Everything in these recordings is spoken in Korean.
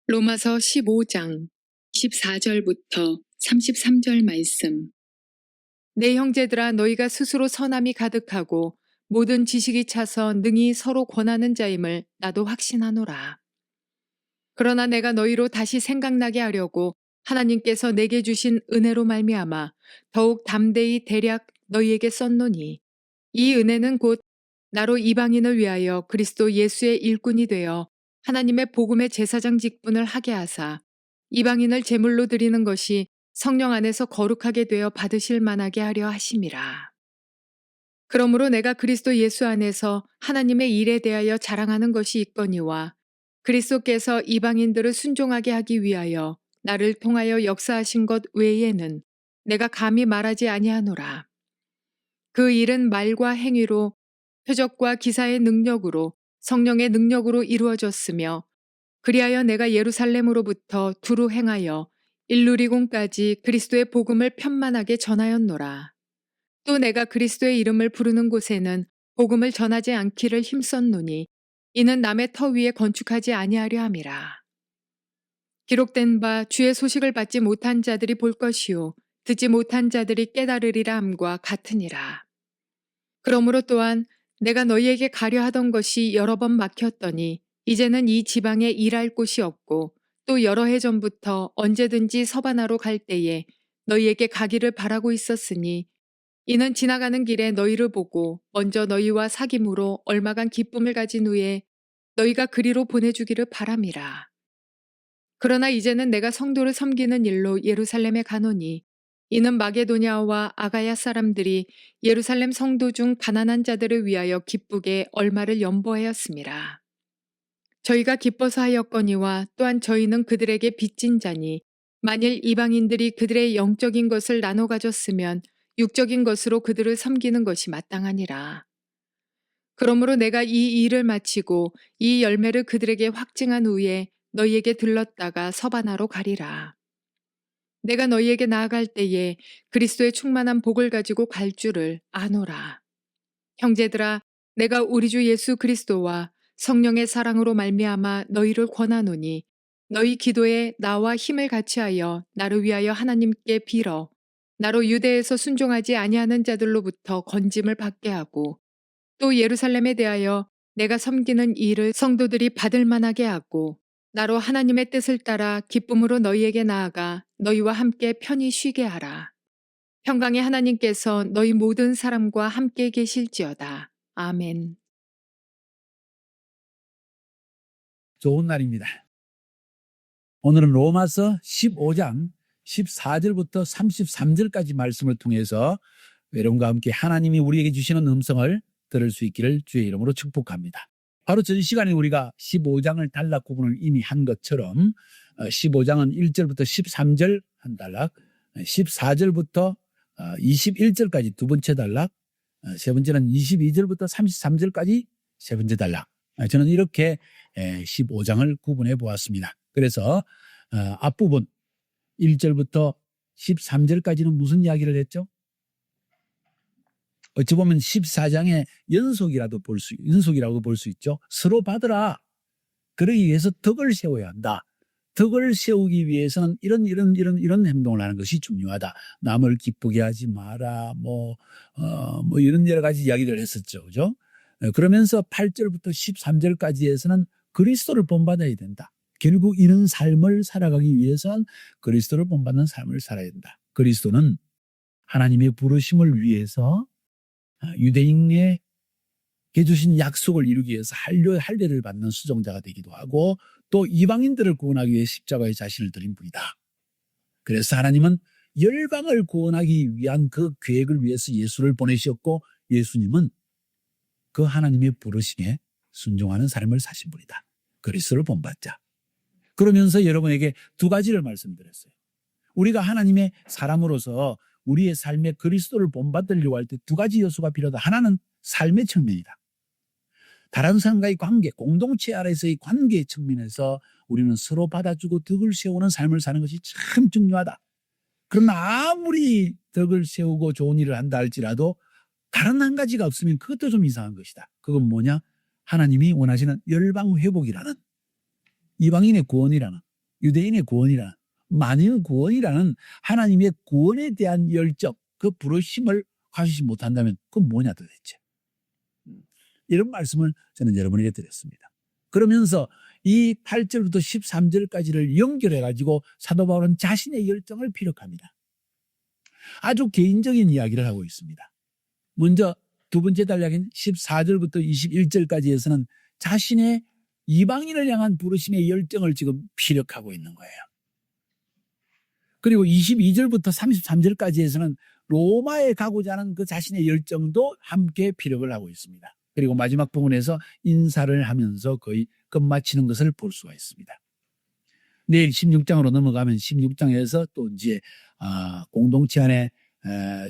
로마서 15장 14절부터 33절 말씀. 내 형제들아, 너희가 스스로 선함이 가득하고 모든 지식이 차서 능히 서로 권하는 자임을 나도 확신하노라. 그러나 내가 너희로 다시 생각나게 하려고 하나님께서 내게 주신 은혜로 말미암아 더욱 담대히 대략 너희에게 썼노니, 이 은혜는 곧 나로 이방인을 위하여 그리스도 예수의 일꾼이 되어 하나님의 복음의 제사장 직분을 하게 하사 이방인을 제물로 드리는 것이 성령 안에서 거룩하게 되어 받으실 만하게 하려 하심이라. 그러므로 내가 그리스도 예수 안에서 하나님의 일에 대하여 자랑하는 것이 있거니와 그리스도께서 이방인들을 순종하게 하기 위하여 나를 통하여 역사하신 것 외에는 내가 감히 말하지 아니하노라. 그 일은 말과 행위로, 표적과 기사의 능력으로, 성령의 능력으로 이루어졌으며, 그리하여 내가 예루살렘으로부터 두루 행하여 일루리곤까지 그리스도의 복음을 편만하게 전하였노라. 또 내가 그리스도의 이름을 부르는 곳에는 복음을 전하지 않기를 힘썼노니, 이는 남의 터 위에 건축하지 아니하려 함이라. 기록된 바 주의 소식을 받지 못한 자들이 볼 것이요 듣지 못한 자들이 깨달으리라 함과 같으니라. 그러므로 또한 내가 너희에게 가려 하던 것이 여러 번 막혔더니 이제는 이 지방에 일할 곳이 없고, 또 여러 해 전부터 언제든지 서바나로 갈 때에 너희에게 가기를 바라고 있었으니, 이는 지나가는 길에 너희를 보고 먼저 너희와 사귐으로 얼마간 기쁨을 가진 후에 너희가 그리로 보내주기를 바람이라. 그러나 이제는 내가 성도를 섬기는 일로 예루살렘에 가노니, 이는 마게도냐와 아가야 사람들이 예루살렘 성도 중 가난한 자들을 위하여 기쁘게 얼마를 연보하였음이라. 저희가 기뻐서 하였거니와 또한 저희는 그들에게 빚진 자니, 만일 이방인들이 그들의 영적인 것을 나눠 가졌으면 육적인 것으로 그들을 섬기는 것이 마땅하니라. 그러므로 내가 이 일을 마치고 이 열매를 그들에게 확증한 후에 너희에게 들렀다가 서바나로 가리라. 내가 너희에게 나아갈 때에 그리스도의 충만한 복을 가지고 갈 줄을 아노라. 형제들아, 내가 우리 주 예수 그리스도와 성령의 사랑으로 말미암아 너희를 권하노니, 너희 기도에 나와 힘을 같이하여 나를 위하여 하나님께 빌어 나로 유대에서 순종하지 아니하는 자들로부터 건짐을 받게 하고, 또 예루살렘에 대하여 내가 섬기는 일을 성도들이 받을 만하게 하고, 나로 하나님의 뜻을 따라 기쁨으로 너희에게 나아가 너희와 함께 편히 쉬게 하라. 평강의 하나님께서 너희 모든 사람과 함께 계실지어다. 아멘. 좋은 날입니다. 오늘은 로마서 15장 14절부터 33절까지 말씀을 통해서 여러분과 함께 하나님이 우리에게 주시는 음성을 들을 수 있기를 주의 이름으로 축복합니다. 바로 전 시간에 우리가 15장을 단락 구분을 이미 한 것처럼 15장은 1절부터 13절 한 단락, 14절부터 21절까지 두 번째 단락, 세 번째는 22절부터 33절까지 세 번째 단락. 저는 이렇게 15장을 구분해 보았습니다. 그래서 앞부분 1절부터 13절까지는 무슨 이야기를 했죠? 어찌 보면 14장의 연속이라고 볼 수 있죠. 서로 받으라. 그러기 위해서 덕을 세워야 한다. 덕을 세우기 위해서는 이런 행동을 하는 것이 중요하다. 남을 기쁘게 하지 마라. 뭐 이런 여러 가지 이야기를 했었죠. 그죠? 그러면서 8절부터 13절까지에서는 그리스도를 본받아야 된다. 결국 이런 삶을 살아가기 위해서는 그리스도를 본받는 삶을 살아야 된다. 그리스도는 하나님의 부르심을 위해서 유대인에게 주신 약속을 이루기 위해서 할례를 받는 수종자가 되기도 하고, 또 이방인들을 구원하기 위해 십자가에 자신을 드린 분이다. 그래서 하나님은 열방을 구원하기 위한 그 계획을 위해서 예수를 보내셨고, 예수님은 그 하나님의 부르심에 순종하는 삶을 사신 분이다. 그리스도를 본받자. 그러면서 여러분에게 두 가지를 말씀드렸어요. 우리가 하나님의 사람으로서 우리의 삶에 그리스도를 본받으려고 할 때 두 가지 요소가 필요하다. 하나는 삶의 측면이다. 다른 사람과의 관계, 공동체 안에서의 관계의 측면에서 우리는 서로 받아주고 덕을 세우는 삶을 사는 것이 참 중요하다. 그러나 아무리 덕을 세우고 좋은 일을 한다 할지라도 다른 한 가지가 없으면 그것도 좀 이상한 것이다. 그건 뭐냐? 하나님이 원하시는 열방 회복이라는, 이방인의 구원이라는, 유대인의 구원이라는, 만인 구원이라는 하나님의 구원에 대한 열정, 그 부르심을 가지지 못한다면 그건 뭐냐 도대체. 이런 말씀을 저는 여러분에게 드렸습니다. 그러면서 이 8절부터 13절까지를 연결해 가지고 사도 바울은 자신의 열정을 피력합니다. 아주 개인적인 이야기를 하고 있습니다. 먼저 두 번째 단락인 14절부터 21절까지에서는 자신의 이방인을 향한 부르심의 열정을 지금 피력하고 있는 거예요. 그리고 22절부터 33절까지에서는 로마에 가고자 하는 그 자신의 열정도 함께 피력을 하고 있습니다. 그리고 마지막 부분에서 인사를 하면서 거의 끝마치는 것을 볼 수가 있습니다. 내일 16장으로 넘어가면 16장에서 또 이제 공동체 안에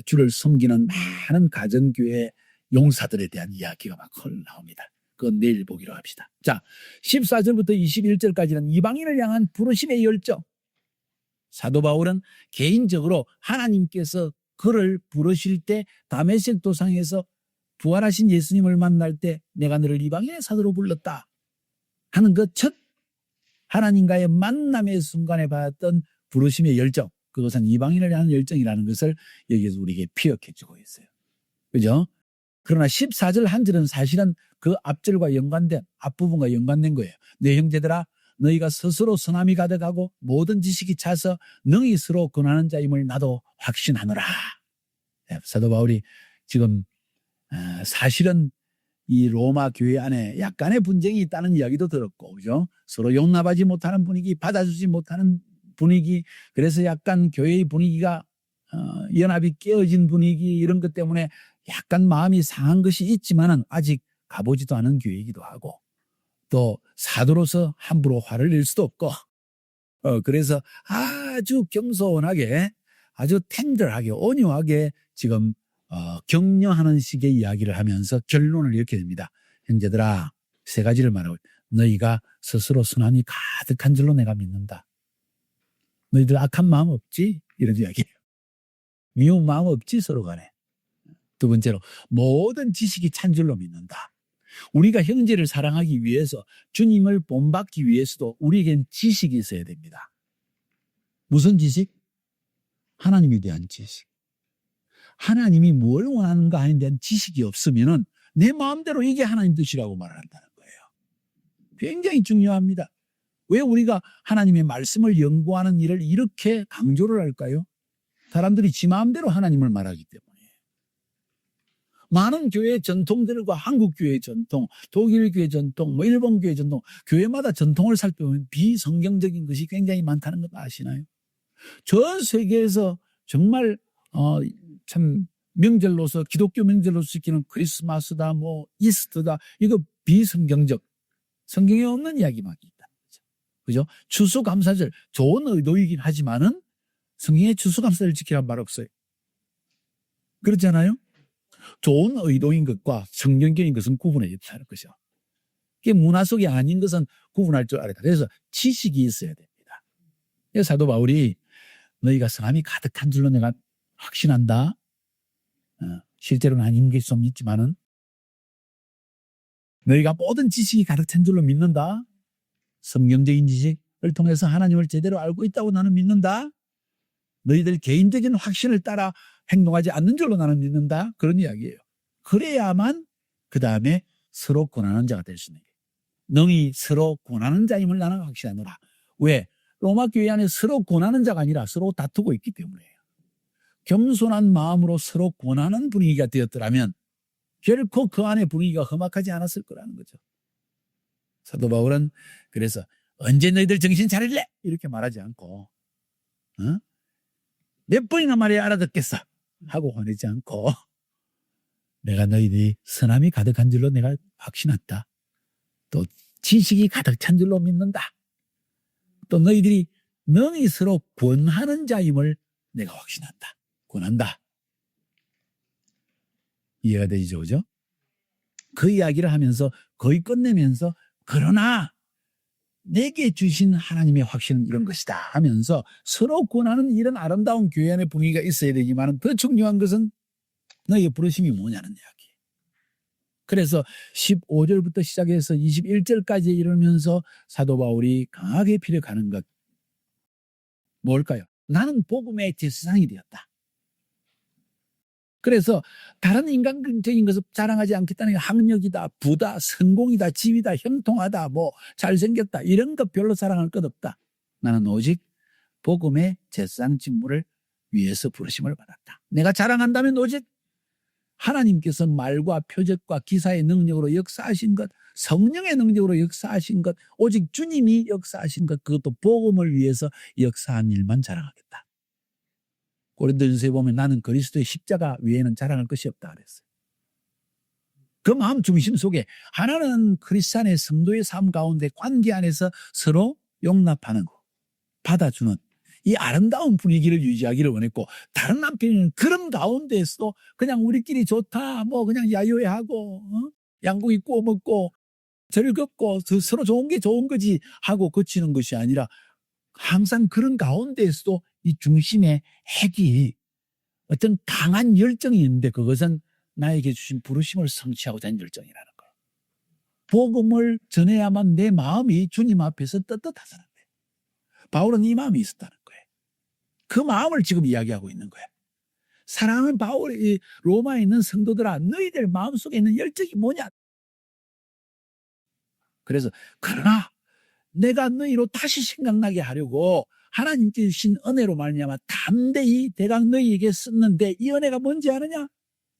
주를 섬기는 많은 가정교회 용사들에 대한 이야기가 막 나옵니다. 그건 내일 보기로 합시다. 자, 14절부터 21절까지는 이방인을 향한 부르심의 열정. 사도 바울은 개인적으로 하나님께서 그를 부르실 때 다메섹 도상에서 부활하신 예수님을 만날 때 내가 너를 이방인의 사도로 불렀다 하는 그 첫 하나님과의 만남의 순간에 받았던 부르심의 열정, 그것은 이방인을 향한 열정이라는 것을 여기에서 우리에게 피력해 주고 있어요. 그죠? 그러나 14절 한 절은 사실은 그 앞절과 연관된, 앞부분과 연관된 거예요. 내 형제들아, 너희가 스스로 선함이 가득하고 모든 지식이 차서 능히 서로 권하는 자임을 나도 확신하노라. 사도 바울이 지금 사실은 이 로마 교회 안에 약간의 분쟁이 있다는 이야기도 들었고, 그죠? 서로 용납하지 못하는 분위기, 받아주지 못하는 분위기, 그래서 약간 교회의 분위기가 연합이 깨어진 분위기, 이런 것 때문에 약간 마음이 상한 것이 있지만은 아직 가보지도 않은 교회이기도 하고, 또 사도로서 함부로 화를 낼 수도 없고, 그래서 아주 겸손하게, 아주 텐더하게, 온유하게 지금 격려하는 식의 이야기를 하면서 결론을 이렇게 됩니다. 형제들아, 세 가지를 말하고, 너희가 스스로 선함이 가득한 줄로 내가 믿는다. 너희들 악한 마음 없지? 이런 이야기예요. 미운 마음 없지? 서로 간에. 두 번째로, 모든 지식이 찬 줄로 믿는다. 우리가 형제를 사랑하기 위해서, 주님을 본받기 위해서도 우리에겐 지식이 있어야 됩니다. 무슨 지식? 하나님에 대한 지식. 하나님이 뭘 원하는가 하는 데는 지식이 없으면은 내 마음대로 이게 하나님 뜻이라고 말한다는 거예요. 굉장히 중요합니다. 왜 우리가 하나님의 말씀을 연구하는 일을 이렇게 강조를 할까요? 사람들이 지 마음대로 하나님을 말하기 때문에. 많은 교회의 전통들과 한국 교회의 전통, 독일 교회 전통, 뭐 일본 교회 전통, 교회마다 전통을 살펴보면 비성경적인 것이 굉장히 많다는 것 아시나요? 전 세계에서 정말 참 명절로서, 기독교 명절로서 지키는 크리스마스다, 뭐 이스터다, 이거 비성경적, 성경에 없는 이야기만 있다. 그죠? 추수감사절 좋은 의도이긴 하지만은 성경에 추수감사절 지키라는 말 없어요. 그렇잖아요? 좋은 의도인 것과 성경적인 것은 구분해야 되는 것이죠. 그게 문화 속이 아닌 것은 구분할 줄 알아야 돼. 그래서 지식이 있어야 됩니다. 그래서 사도 바울이 너희가 성함이 가득한 줄로 내가 확신한다. 실제로는 아닌 게 좀 있지만은 너희가 모든 지식이 가득 찬 줄로 믿는다. 성경적인 지식을 통해서 하나님을 제대로 알고 있다고 나는 믿는다. 너희들 개인적인 확신을 따라 행동하지 않는 줄로 나는 믿는다. 그런 이야기예요. 그래야만 그 다음에 서로 권하는 자가 될 수 있는 거예요. 능히 서로 권하는 자임을 나는 확신하노라. 왜? 로마 교회 안에 서로 권하는 자가 아니라 서로 다투고 있기 때문에요. 겸손한 마음으로 서로 권하는 분위기가 되었더라면 결코 그 안에 분위기가 험악하지 않았을 거라는 거죠. 사도 바울은 그래서 언제 너희들 정신 차릴래? 이렇게 말하지 않고 몇 번이나 말해야 알아듣겠어 하고 화내지 않고 내가 너희들이 선함이 가득한 줄로 내가 확신한다. 또 지식이 가득 찬 줄로 믿는다. 또 너희들이 능히 서로 권하는 자임을 내가 확신한다. 권한다. 이해가 되죠, 그죠? 그 이야기를 하면서 거의 끝내면서 그러나 내게 주신 하나님의 확신은 이런 것이다 하면서 서로 권하는 이런 아름다운 교회 안의 분위기가 있어야 되지만 더 중요한 것은 너희의 부르심이 뭐냐는 이야기. 그래서 15절부터 시작해서 21절까지 이르면서 사도 바울이 강하게 피력하는 것, 뭘까요? 나는 복음의 제사장이 되었다. 그래서 다른 인간적인 것을 자랑하지 않겠다는 게 학력이다, 부다, 성공이다, 지위다, 형통하다, 뭐 잘생겼다 이런 것 별로 자랑할 것 없다. 나는 오직 복음의 제사장 직무를 위해서 부르심을 받았다. 내가 자랑한다면 오직 하나님께서 말과 표적과 기사의 능력으로 역사하신 것, 성령의 능력으로 역사하신 것, 오직 주님이 역사하신 것, 그것도 복음을 위해서 역사한 일만 자랑하겠다. 고린도전서에 보면 나는 그리스도의 십자가 외에는 자랑할 것이 없다 그랬어요. 그 마음 중심 속에 하나는 크리스찬의 성도의 삶 가운데 관계 안에서 서로 용납하는 거, 받아주는 이 아름다운 분위기를 유지하기를 원했고, 다른 남편은 그런 가운데서 그냥 우리끼리 좋다, 뭐 그냥 야유회하고 양고기 구워 먹고 즐겁고 서로 좋은 게 좋은 거지 하고 그치는 것이 아니라 항상 그런 가운데에서도 이 중심에 핵이 어떤 강한 열정이 있는데 그것은 나에게 주신 부르심을 성취하고자 하는 열정이라는 거예요. 복음을 전해야만 내 마음이 주님 앞에서 떳떳하다는 거예요. 바울은 이 마음이 있었다는 거예요. 그 마음을 지금 이야기하고 있는 거예요. 사랑하는 바울이 로마에 있는 성도들아, 너희들 마음속에 있는 열정이 뭐냐? 그래서 그러나 내가 너희로 다시 생각나게 하려고 하나님께 주신 은혜로 말미암아 담대히 대강 너희에게 썼는데, 이 은혜가 뭔지 아느냐?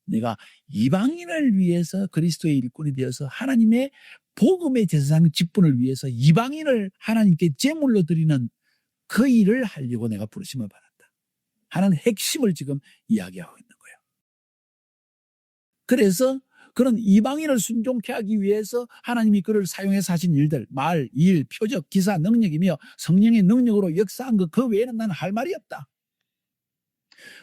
내가 이방인을 위해서 그리스도의 일꾼이 되어서 하나님의 복음의 제사장 직분을 위해서 이방인을 하나님께 제물로 드리는 그 일을 하려고 내가 부르심을 받았다 하는 핵심을 지금 이야기하고 있는 거예요. 그래서 그런 이방인을 순종케 하기 위해서 하나님이 그를 사용해서 하신 일들, 말, 일, 표적, 기사, 능력이며 성령의 능력으로 역사한 것, 그 외에는 나는 할 말이 없다.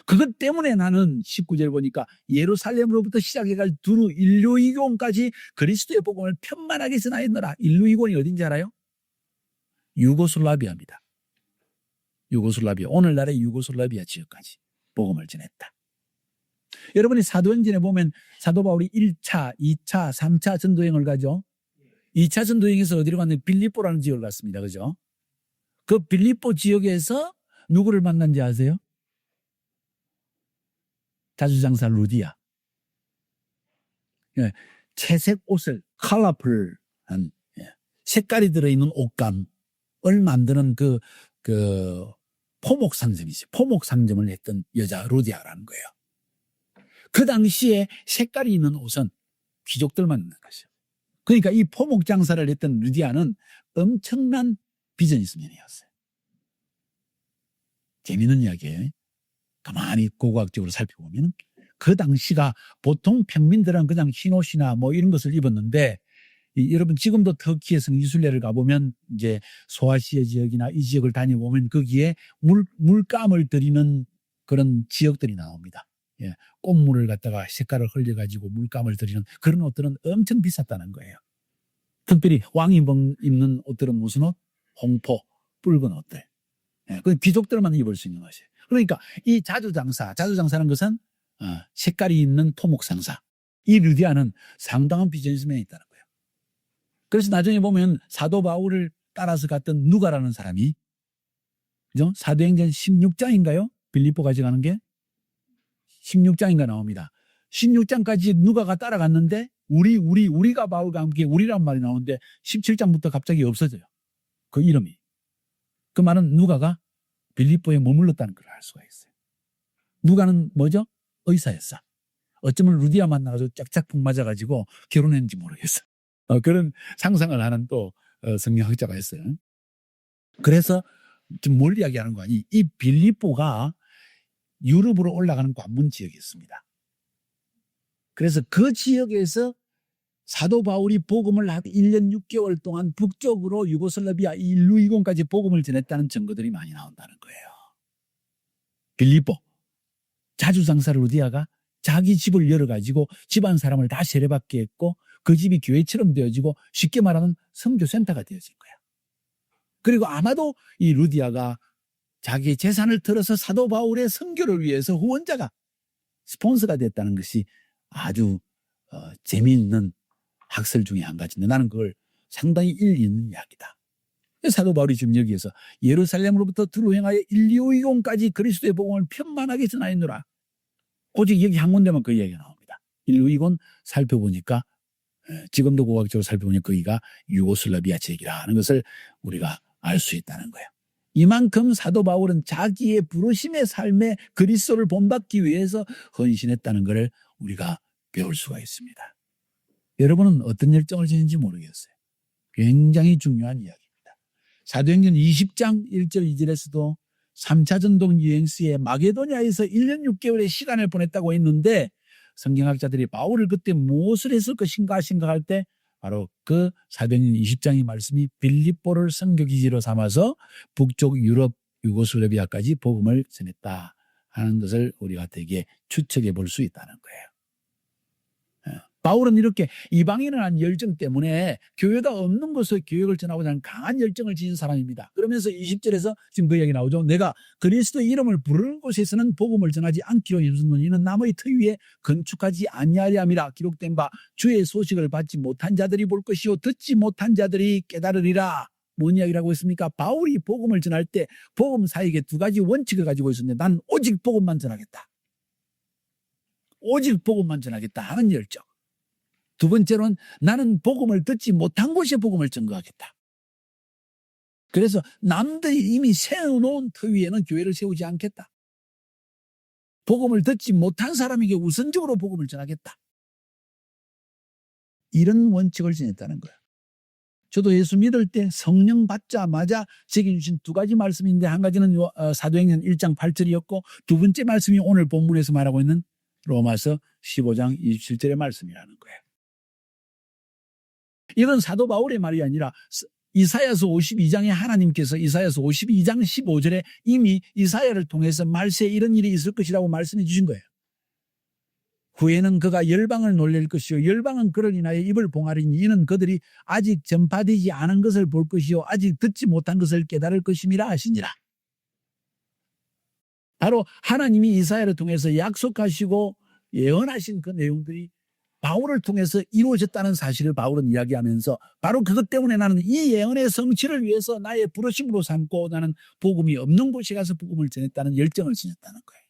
그것 때문에 나는 19절 보니까 예루살렘으로부터 시작해갈 두루 일루이곤까지 그리스도의 복음을 편만하게 전하였노라. 일루이곤이 어딘지 알아요? 유고슬라비아입니다. 유고슬라비아, 오늘날의 유고슬라비아 지역까지 복음을 전했다. 여러분이 사도행전에 보면 사도 바울이 1차, 2차, 3차 전도행을 가죠. 2차 전도행에서 어디로 갔냐면 빌립보라는 지역을 갔습니다. 그죠? 그 빌립보 지역에서 누구를 만난지 아세요? 자주장사 루디아. 예, 채색 옷을 컬러풀한 색깔이 들어있는 옷감을 만드는 그 포목 상점이죠. 포목 상점을 했던 여자 루디아라는 거예요. 그 당시에 색깔이 있는 옷은 귀족들만 입는 것이죠. 그러니까 이 포목 장사를 했던 루디아는 엄청난 비즈니스맨이었어요. 재미있는 이야기예요. 가만히 고고학적으로 살펴보면 그 당시가 보통 평민들은 그냥 흰옷이나 뭐 이런 것을 입었는데, 여러분 지금도 터키의 성지순례를 가보면 이제 소아시아 지역이나 이 지역을 다녀보면 거기에 물감을 들이는 그런 지역들이 나옵니다. 예, 꽃물을 갖다가 색깔을 흘려가지고 물감을 들이는 그런 옷들은 엄청 비쌌다는 거예요. 특별히 왕이 입는 옷들은 무슨 옷? 홍포, 붉은 옷들. 예, 그 귀족들만 입을 수 있는 것이에요. 그러니까 이 자주장사라는 것은 색깔이 있는 토목상사. 이 루디아는 상당한 비즈니스맨이 있다는 거예요. 그래서 나중에 보면 사도 바울을 따라서 갔던 누가라는 사람이, 그죠? 사도행전 16장인가요? 빌립보까지 가는 게 16장인가 나옵니다. 16장까지 누가가 따라갔는데 우리가 바울과 함께 우리란 말이 나오는데 17장부터 갑자기 없어져요. 그 이름이. 그 말은 누가가 빌립보에 머물렀다는 걸 알 수가 있어요. 누가는 뭐죠? 의사였어. 어쩌면 루디아 만나가지고 짝짝풍 맞아가지고 결혼했는지 모르겠어. 그런 상상을 하는 또 성경학자가 있어요. 그래서 지금 뭘 이야기하는 거 아니? 이 빌립보가 유럽으로 올라가는 관문 지역이었습니다. 그래서 그 지역에서 사도 바울이 복음을 하고 1년 6개월 동안 북쪽으로 유고슬라비아 일루이곤까지 복음을 전했다는 증거들이 많이 나온다는 거예요. 빌립보 자주장사 루디아가 자기 집을 열어가지고 집안 사람을 다 세례받게 했고 그 집이 교회처럼 되어지고 쉽게 말하면 선교센터가 되어진 거야. 그리고 아마도 이 루디아가 자기의 재산을 들어서 사도 바울의 선교를 위해서 후원자가 스폰서가 됐다는 것이 아주 재미있는 학설 중에 한 가지인데 나는 그걸 상당히 일리 있는 이야기다 사도 바울이 지금 여기에서 예루살렘으로부터 두루 행하여 일리오이곤까지 그리스도의 복음을 편만하게 전하였노라. 오직 여기 한 군데만 그 이야기가 나옵니다. 일리오이곤 살펴보니까 지금도 고학적으로 살펴보니 거기가 유고슬라비아 지역이라는 것을 우리가 알 수 있다는 거예요. 이만큼 사도 바울은 자기의 부르심의 삶에 그리스도를 본받기 위해서 헌신했다는 것을 우리가 배울 수가 있습니다. 여러분은 어떤 열정을 지는지 모르겠어요. 굉장히 중요한 이야기입니다. 사도행전 20장 1절 2절에서도 3차 전동 유행시에 마게도냐에서 1년 6개월의 시간을 보냈다고 했는데 성경학자들이 바울을 그때 무엇을 했을 것인가 생각할 때 바로 그 사도행전 20장의 말씀이 빌립보를 선교기지로 삼아서 북쪽 유럽 유고슬라비아까지 복음을 전했다 하는 것을 우리가 되게 추측해 볼 수 있다는 거예요. 바울은 이렇게 이방인을 한 열정 때문에 교회가 없는 곳에 교육을 전하고자 하는 강한 열정을 지닌 사람입니다. 그러면서 20절에서 지금 그 이야기 나오죠. 내가 그리스도의 이름을 부르는 곳에서는 복음을 전하지 않기로 힘쓰노니 이는 남의 터 위에 건축하지 아니하리 함이라. 기록된 바 주의 소식을 받지 못한 자들이 볼 것이요 듣지 못한 자들이 깨달으리라. 뭔 이야기라고 했습니까? 바울이 복음을 전할 때 복음 사역에 두 가지 원칙을 가지고 있었는데 난 오직 복음만 전하겠다. 오직 복음만 전하겠다 하는 열정. 두 번째로는 나는 복음을 듣지 못한 곳에 복음을 전거하겠다. 그래서 남들이 이미 세워놓은 터 위에는 교회를 세우지 않겠다. 복음을 듣지 못한 사람에게 우선적으로 복음을 전하겠다. 이런 원칙을 지녔다는 거예요. 저도 예수 믿을 때 성령 받자마자 제게 주신 두 가지 말씀인데 한 가지는 사도행전 1장 8절이었고 두 번째 말씀이 오늘 본문에서 말하고 있는 로마서 15장 27절의 말씀이라는 거예요. 이건 사도 바울의 말이 아니라 이사야서 52장에 하나님께서 이사야서 52장 15절에 이미 이사야를 통해서 말세에 이런 일이 있을 것이라고 말씀해 주신 거예요. 후에는 그가 열방을 놀릴 것이요 열방은 그를 인하여 입을 봉하리니 이는 그들이 아직 전파되지 않은 것을 볼 것이요 아직 듣지 못한 것을 깨달을 것임이라 하시니라. 바로 하나님이 이사야를 통해서 약속하시고 예언하신 그 내용들이 바울을 통해서 이루어졌다는 사실을 바울은 이야기하면서 바로 그것 때문에 나는 이 예언의 성취를 위해서 나의 부르심으로 삼고 나는 복음이 없는 곳에 가서 복음을 전했다는 열정을 지녔다는 거예요.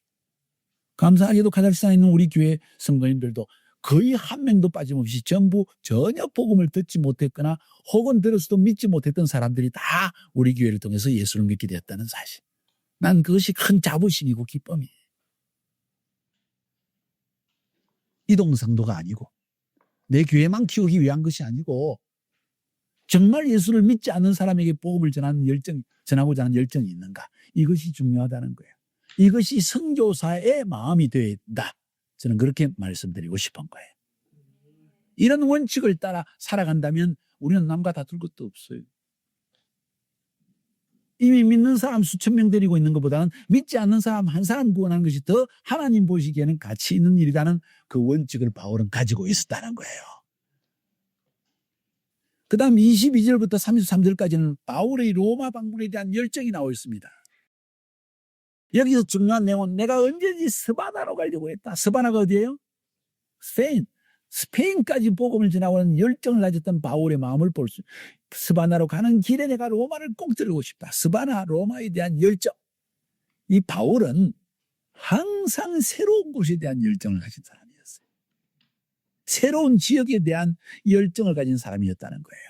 감사하게도 카달시스에 있는 우리 교회 성도님들도 거의 한 명도 빠짐없이 전부 전혀 복음을 듣지 못했거나 혹은 들었어도 믿지 못했던 사람들이 다 우리 교회를 통해서 예수를 믿게 되었다는 사실. 난 그것이 큰 자부심이고 기쁨이에요. 이동성도가 아니고 내 교회만 키우기 위한 것이 아니고 정말 예수를 믿지 않는 사람에게 복음을 전하고자 하는 열정이 있는가. 이것이 중요하다는 거예요. 이것이 선교사의 마음이 되어야 된다. 저는 그렇게 말씀드리고 싶은 거예요. 이런 원칙을 따라 살아간다면 우리는 남과 다툴 것도 없어요. 이미 믿는 사람 수천 명 데리고 있는 것보다는 믿지 않는 사람 한 사람 구원하는 것이 더 하나님 보시기에는 가치 있는 일이라는 그 원칙을 바울은 가지고 있었다는 거예요. 그 다음 22절부터 33절까지는 바울의 로마 방문에 대한 열정이 나와 있습니다. 여기서 중요한 내용은 내가 언제든지 스바나로 가려고 했다. 스바나가 어디예요? 스페인까지 복음을 전하고는 열정을 가졌던 바울의 마음을 볼 수, 스바나로 가는 길에 내가 로마를 꼭 들고 싶다. 스바나, 로마에 대한 열정. 이 바울은 항상 새로운 곳에 대한 열정을 가진 사람이었어요. 새로운 지역에 대한 열정을 가진 사람이었다는 거예요.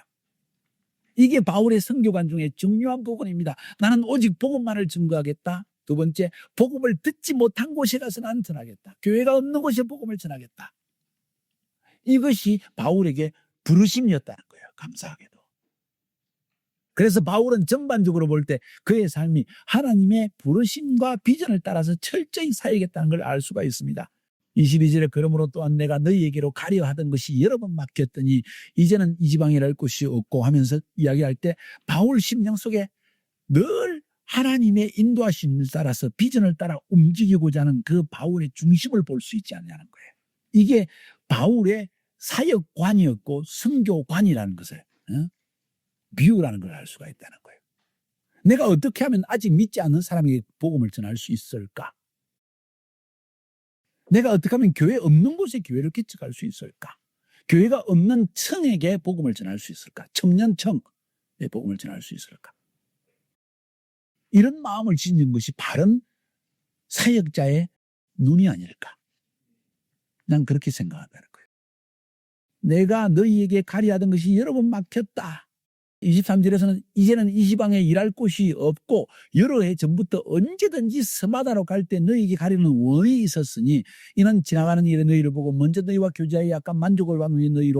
이게 바울의 선교관 중에 중요한 부분입니다. 나는 오직 복음만을 증거하겠다. 두 번째, 복음을 듣지 못한 곳에 가서 나는 전하겠다. 교회가 없는 곳에 복음을 전하겠다. 이것이 바울에게 부르심이었다는 거예요. 감사하게도. 그래서 바울은 전반적으로 볼 때 그의 삶이 하나님의 부르심과 비전을 따라서 철저히 사역했다는 걸 알 수가 있습니다. 22절에 그러므로 또한 내가 너희에게로 가려 하던 것이 여러 번 막혔더니 이제는 이 지방에 갈 곳이 없고 하면서 이야기할 때 바울 심령 속에 늘 하나님의 인도하심을 따라서 비전을 따라 움직이고자 하는 그 바울의 중심을 볼 수 있지 않냐는 거예요. 이게 바울의 사역관이었고 선교관이라는 것을 비유라는 걸 알 수가 있다는 거예요. 내가 어떻게 하면 아직 믿지 않는 사람에게 복음을 전할 수 있을까? 내가 어떻게 하면 교회 없는 곳에 교회를 개척할 수 있을까? 교회가 없는 청에게 복음을 전할 수 있을까? 청년청에 복음을 전할 수 있을까? 이런 마음을 지닌 것이 바른 사역자의 눈이 아닐까. 난 그렇게 생각한다는 거예요. 내가 너희에게 가리하던 것이 여러 번 막혔다. 23절에서는 이제는 이 지방에 일할 곳이 없고 여러 해 전부터 언제든지 서마다로 갈 때 너희에게 가리는 원이 있었으니 이는 지나가는 일에 너희를 보고 먼저 너희와 교제하여 약간 만족을 받는 후에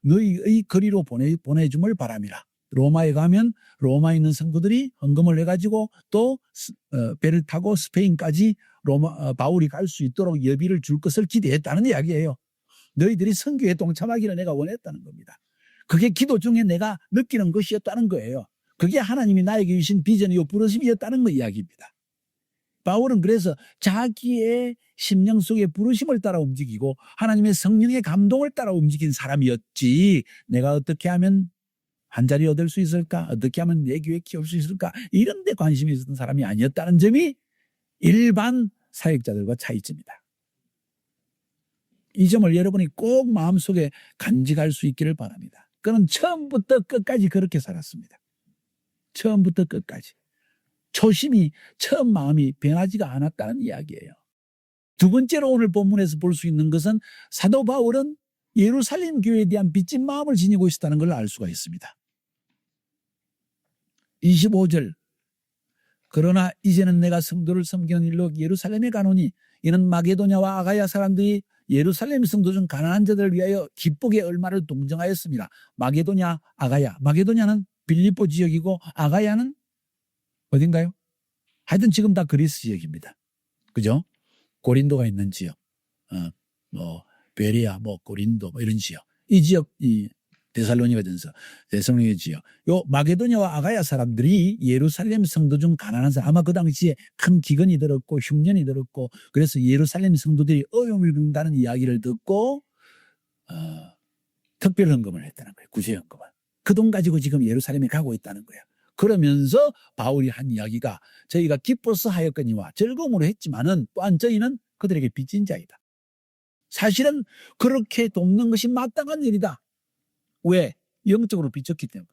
너희의 거리로 보내줌을 바람이라. 로마에 가면 로마에 있는 성도들이 헌금을 해가지고 또 배를 타고 스페인까지 바울이 갈 수 있도록 여비를 줄 것을 기대했다는 이야기예요. 너희들이 선교에 동참하기를 내가 원했다는 겁니다. 그게 기도 중에 내가 느끼는 것이었다는 거예요. 그게 하나님이 나에게 주신 비전이요 부르심이었다는 거 이야기입니다. 바울은 그래서 자기의 심령 속의 부르심을 따라 움직이고 하나님의 성령의 감동을 따라 움직인 사람이었지, 내가 어떻게 하면 한 자리 얻을 수 있을까? 어떻게 하면 내 교회 키울 수 있을까? 이런 데 관심이 있었던 사람이 아니었다는 점이 일반 사역자들과 차이점이다. 이 점을 여러분이 꼭 마음속에 간직할 수 있기를 바랍니다. 그는 처음부터 끝까지 그렇게 살았습니다. 처음부터 끝까지. 초심이, 처음 마음이 변하지가 않았다는 이야기예요. 두 번째로 오늘 본문에서 볼 수 있는 것은 사도 바울은 예루살렘 교회에 대한 빚진 마음을 지니고 있었다는 걸 알 수가 있습니다. 25절. 그러나 이제는 내가 성도를 섬기는 일로 예루살렘에 가노니 이는 마게도냐와 아가야 사람들이 예루살렘 성도 중 가난한 자들을 위하여 기쁘게 얼마를 동정하였습니다. 마게도냐, 아가야. 마게도냐는 빌립보 지역이고 아가야는 어딘가요? 하여튼 지금 다 그리스 지역입니다. 그죠? 고린도가 있는 지역, 베레아, 고린도, 이런 지역. 이 지역, 데살로니가전서, 데살로니가 지역. 요 마게도냐와 아가야 사람들이 예루살렘 성도 중 가난한 사람, 아마 그 당시에 큰 기근이 들었고 흉년이 들었고 그래서 예루살렘 성도들이 어려움을 겪는다는 이야기를 듣고 특별 헌금을 했다는 거예요. 구제 헌금을. 그 돈 가지고 지금 예루살렘에 가고 있다는 거예요. 그러면서 바울이 한 이야기가 저희가 기뻐서 하였거니와 즐거움으로 했지만은 또한 저희는 그들에게 빚진 자이다. 사실은 그렇게 돕는 것이 마땅한 일이다. 왜? 영적으로 빚졌기 때문에.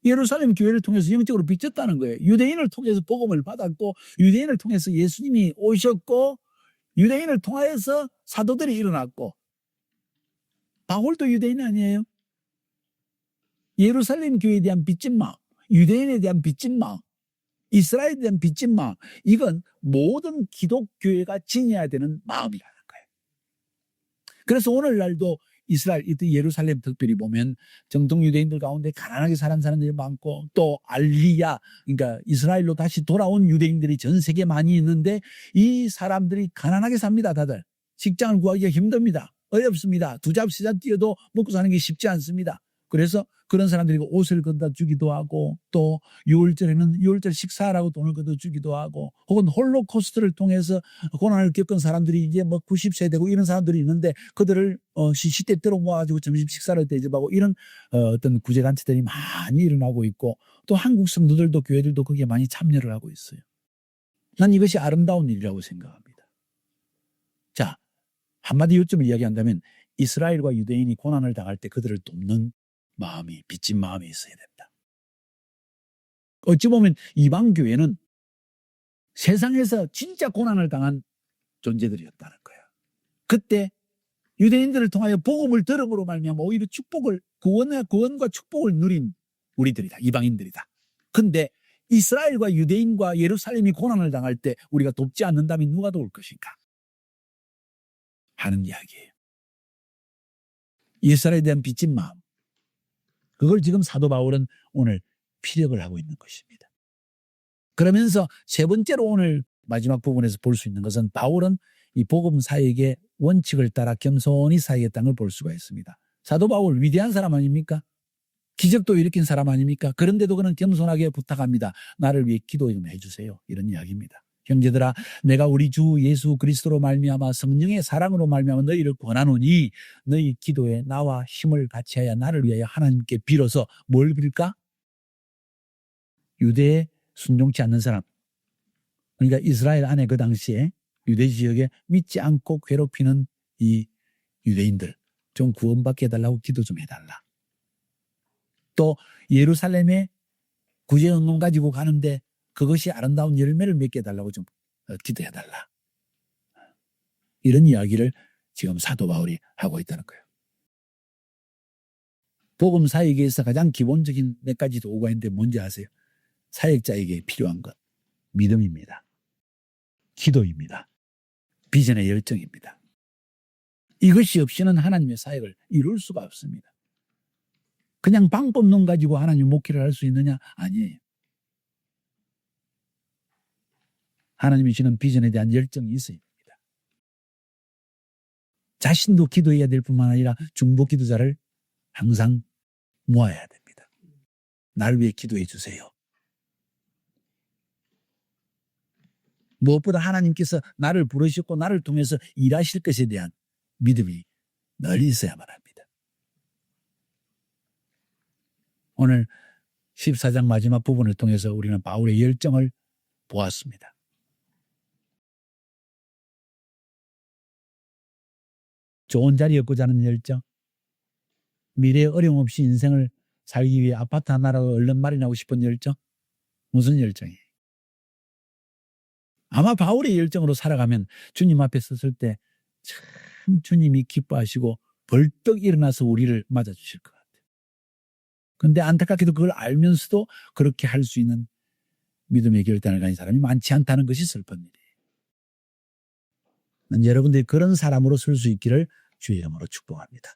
예루살렘 교회를 통해서 영적으로 빚졌다는 거예요. 유대인을 통해서 복음을 받았고 유대인을 통해서 예수님이 오셨고 유대인을 통하여서 사도들이 일어났고 바울도 유대인 아니에요? 예루살렘 교회에 대한 빚진 마음, 유대인에 대한 빚진 마음, 이스라엘에 대한 빚진 마음, 이건 모든 기독교회가 지녀야 되는 마음이라는 거예요. 그래서 오늘날도 이스라엘, 예루살렘 특별히 보면 정통 유대인들 가운데 가난하게 사는 사람들이 많고 또 알리야, 그러니까 이스라엘로 다시 돌아온 유대인들이 전 세계에 많이 있는데 이 사람들이 가난하게 삽니다. 다들. 직장을 구하기가 힘듭니다. 어렵습니다. 두 잡, 세 잡 뛰어도 먹고 사는 게 쉽지 않습니다. 그래서 그런 사람들이 옷을 걷다 주기도 하고 또 6월절에는 6월절 식사하라고 돈을 걷어 주기도 하고 혹은 홀로코스트를 통해서 고난을 겪은 사람들이 이제 90세 되고 이런 사람들이 있는데 그들을 시시때때로 모아가지고 점심 식사를 대접하고 이런 어떤 구제단체들이 많이 일어나고 있고 또 한국 성도들도 교회들도 거기에 많이 참여를 하고 있어요. 난 이것이 아름다운 일이라고 생각합니다. 자, 한마디 요점을 이야기한다면 이스라엘과 유대인이 고난을 당할 때 그들을 돕는 마음이, 빚진 마음이 있어야 된다. 어찌 보면 이방 교회는 세상에서 진짜 고난을 당한 존재들이었다는 거예요. 그때 유대인들을 통하여 복음을 들음으로 말미암아 오히려 구원과 축복을 누린 우리들이다. 이방인들이다. 근데 이스라엘과 유대인과 예루살렘이 고난을 당할 때 우리가 돕지 않는다면 누가 도울 것인가 하는 이야기예요. 이스라엘에 대한 빚진 마음, 그걸 지금 사도 바울은 오늘 피력을 하고 있는 것입니다. 그러면서 세 번째로 오늘 마지막 부분에서 볼 수 있는 것은 바울은 이 복음 사역의 원칙을 따라 겸손히 사역했다는 걸 볼 수가 있습니다. 사도 바울 위대한 사람 아닙니까? 기적도 일으킨 사람 아닙니까? 그런데도 그는 겸손하게 부탁합니다. 나를 위해 기도 좀 해주세요. 이런 이야기입니다. 형제들아, 내가 우리 주 예수 그리스도로 말미암아 성령의 사랑으로 말미암아 너희를 권하노니 너희 기도에 나와 힘을 같이하여 나를 위하여 하나님께 빌어서 뭘 빌까? 유대에 순종치 않는 사람, 그러니까 이스라엘 안에 그 당시에 유대 지역에 믿지 않고 괴롭히는 이 유대인들 좀 구원받게 해달라고 기도 좀 해달라. 또 예루살렘에 구제 헌금 가지고 가는데 그것이 아름다운 열매를 맺게 해달라고 좀 기도해달라. 이런 이야기를 지금 사도 바울이 하고 있다는 거예요. 복음 사역에서 가장 기본적인 몇 가지 도구가 있는데 뭔지 아세요? 사역자에게 필요한 것. 믿음입니다. 기도입니다. 비전의 열정입니다. 이것이 없이는 하나님의 사역을 이룰 수가 없습니다. 그냥 방법론 가지고 하나님 목회를 할 수 있느냐? 아니에요. 하나님이 주는 비전에 대한 열정이 있어야 됩니다. 자신도 기도해야 될 뿐만 아니라 중보 기도자를 항상 모아야 됩니다. 나를 위해 기도해 주세요. 무엇보다 하나님께서 나를 부르셨고 나를 통해서 일하실 것에 대한 믿음이 늘 있어야만 합니다. 오늘 14장 마지막 부분을 통해서 우리는 바울의 열정을 보았습니다. 좋은 자리 얻고자 하는 열정, 미래에 어려움 없이 인생을 살기 위해 아파트 하나라도 얼른 마련하고 싶은 열정, 무슨 열정이에요? 아마 바울의 열정으로 살아가면 주님 앞에 섰을 때 참 주님이 기뻐하시고 벌떡 일어나서 우리를 맞아주실 것 같아요. 그런데 안타깝게도 그걸 알면서도 그렇게 할 수 있는 믿음의 결단을 가진 사람이 많지 않다는 것이 슬픈 일이에요. 여러분들이 그런 사람으로 설 수 있기를 주의 이름으로 축복합니다.